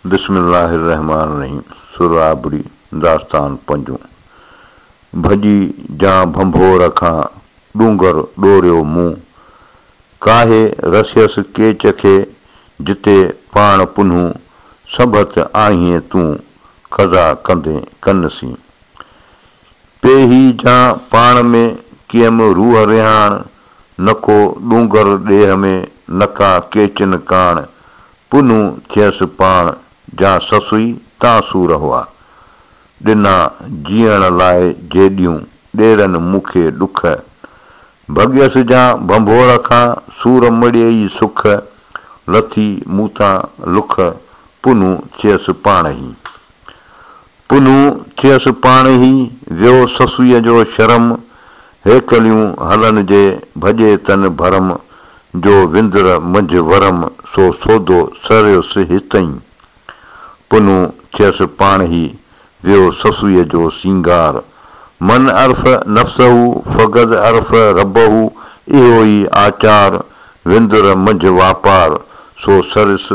बिस्मिल्लाहिर्रहमानिर्रहीम। सुराबड़ी दास्तान पंजो। भजी जा भंभोर खां डूंगर डोरियो मुंहुं, काहे रसियस केच खे जिते पाण पुन्हूं, सबत आहीं तूं खज़ा कंदे कनसी। पेही जा पाण में कियम रूह रिहाण, नको डूंगर ॾेह में नका केचन काण, पुन्हूं थियसि पाण जा ससुई तांसूर हुआ। ॾिना जीअण लाइ जेॾियूं ॾेरनि मूंखे ॾुख, भॻियसि जा भंभोर खां सूर मड़ियई सुख, लथी मूतां लुख, पुन्हूं थियसि पाण ई। पुन्हूं थियसि पाण ई वियो ससुईअ जो शर्म, हेकलियूं हलन जे भॼे तन भरम, जो विंदर मंझि वरम, सो सौदो सरियुसि हितई। पुन्हूं थियसि पाण ई वियो ससुईअ जो सींगार, मन अर्फ़ नफ़्सहू फ़क़द अर्फ़ रबहू, इहो ई आचार, विंदर मंझि वापार, सो सरिस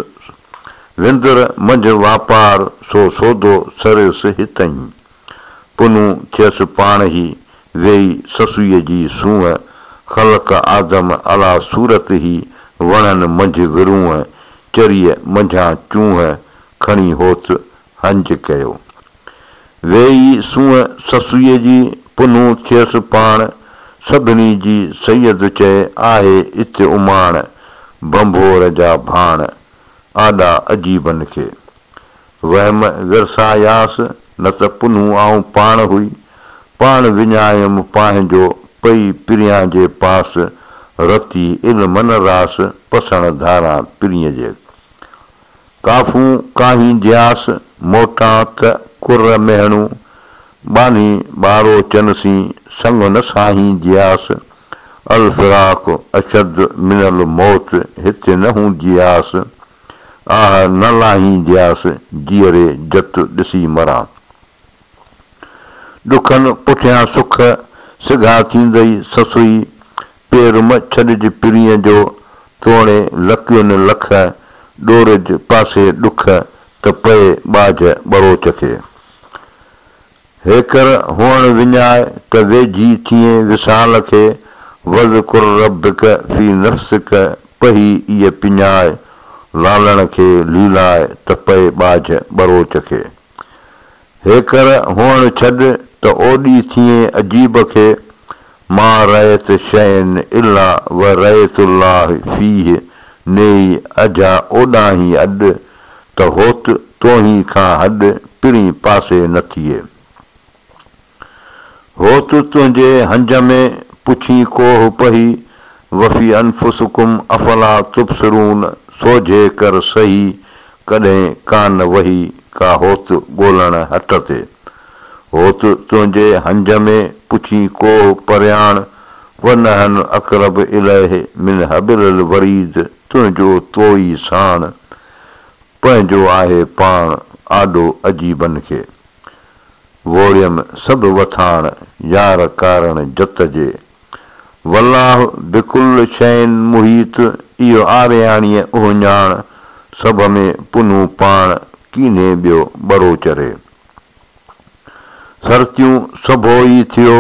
विंदर मंझि वापार, सो सौदो सरियुसि हितई। पुन्हूं थियसि पाण ई वेही ससुईअ जी सूंहं, ख़लक़ आदम अला सूरत ई वणनि मंझि विरूंह, चरीअ मंझां चूंह, खणी होत हंज कयो। वेही सूंहं ससुईअ जी पुन्हूं थियसि पाण, सभिनी जी सैयद चए आहे इत उमाण, भंभोर जा भाण आॾा अजीबनि खे। वहम विरसायास न त पुन्हूं आऊं पाण हुई, पाण विञायमि पंहिंजो पई पिरियां जे पास, रती इल्म न रास पसण धारां पिरीअ जे। काफ़ूं काहीं जियास मोटां त कुर्र मेहणूं, बानी ॿारो चनसी संग न साहीं जियास, अल फिराक अशद मिनल मौत, हिते न हूं जियास, आह न लाहीं जियास, जीअरे जत ॾिसी मरां। ॾुखनि पुठियां सुख सिघा थींदई ससुई, पेर म छॾिज पिरीअ जो, तोणे लकियुनि लख, ॾोरज पासे ॾुख, त पए ॿाझ ॿरोच खे। हेकर हुअण विञाए त वेझी थिए विसाल खे, वज़कुर रब्बिक फी नफ़्सिक, पही इह पिञाए, लालण खे लीलाए, त पए ॿाझ ॿरोच खे। हेकर हुअण छॾ त ओॾी थिए अजीब खे, मा रयत शैन इला व रयतुल्लाह फीह, नेई अजा ओॾाहीं अॾु, त होत तोहीं खां हॾ पिणी पासे न थिए। होत तुंहिंजे हंज में पुछी कोह पही, वफ़ी अनफुसकुम अफला तुबसिरून, सोझे कर सही, कॾहिं कान वही का होत ॻोल्हण हट ते। होत तुंहिंजे हंज में पुछी कोह परियाण, वनहन अक़रब इलैहि मिन हबिलिल वरीद, तुंहिंजो तोई साण, पंहिंजो आहे पाण आॾो अजीबनि खे। वोड़ियम सभु वथाण यार कारण जत जे, वल्लाह बिकुल शैन मुहीत, इहो आरियाणीअ उहो ॼाण, सभ में पुन्हूं पाण कीने ॿियो ॿरो चरे। सरतियूं सभो ई थियो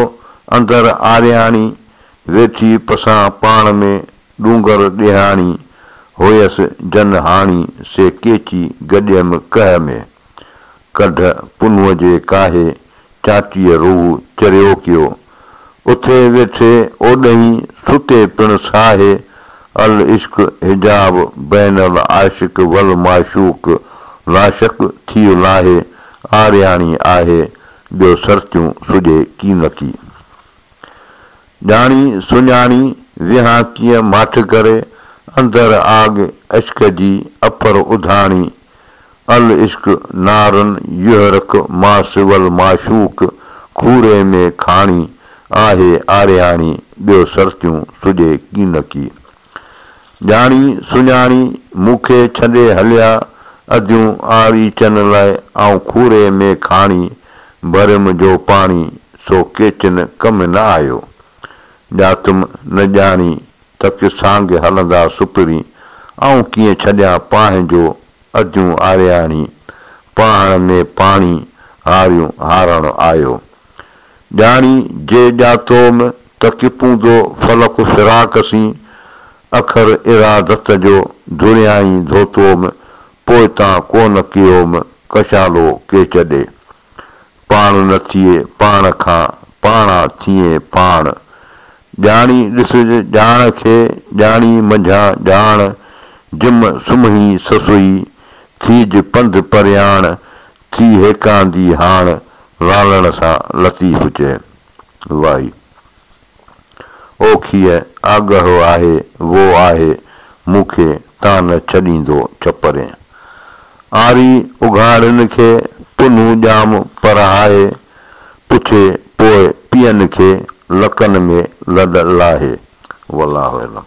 अंदरि आरियाणी, वेठी पसां पाण में डूंगर ॾिहाणी, हुयसि जन हाणी से केची गॾियमि कह में, कढ पुन्हूअ जे काहे चाटीअ रूह चरियो कियो, उथे वेठे ओॾहीं सुते पिण साहे, अल इश्क हिजाब बैनल आशिक वल माशूक, लाशक थी लाहे, आरियाणी आहे, ॿियो सरतियूं सुॼे कीन की। ॼाणी सुञाणी विहां कीअं माठ करे, अंदरि आग अश्क जी अफर उधाणी, अल इश्क नारन युहरक मासिवल माशूक, खूरे में खाणी आहे आरियाणी, ॿियो सरतियूं सुॼे कीन की। ॼाणी सुञाणी मूंखे छॾे हलिया, अधियूं आरी चन लाइ आऊं खूरे में खाणी, भरिम जो पाणी सो केचन कम न आयो। ॼातुम न ॼाणी त किसांग हलंदा सुपिरी, आऊं कीअं छॾियां पंहिंजो अधियूं आरियाणी, पाण में पाणी हारियूं हारण आयो। ॼाणी जे ॼातोम त किपूंदो फलक फिराकसीं, अखर इरादत जो धुरियाई धोतोम, पोइ तां कोन कयोम कशालो के छॾे। पाण न थिए पाण खां पाणा थिए पाण, ॼाणी ॾिस ॼाण खे ॼाणी मंझां ॼाण, जिम सुम्ही ससुई थीज पंधु परियाण, थी हेकांदी हाण लालण सां लतीफ़ चए। वाही ओखीअ आगह आहे वो आहे, मूंखे तां न छॾींदो छपरे। आरी उघाड़नि खे पुनू ॼाम परहाए, पुछे पोइ पीअन खे लकनि में लॾ लाहे। वल्लाहु अलम।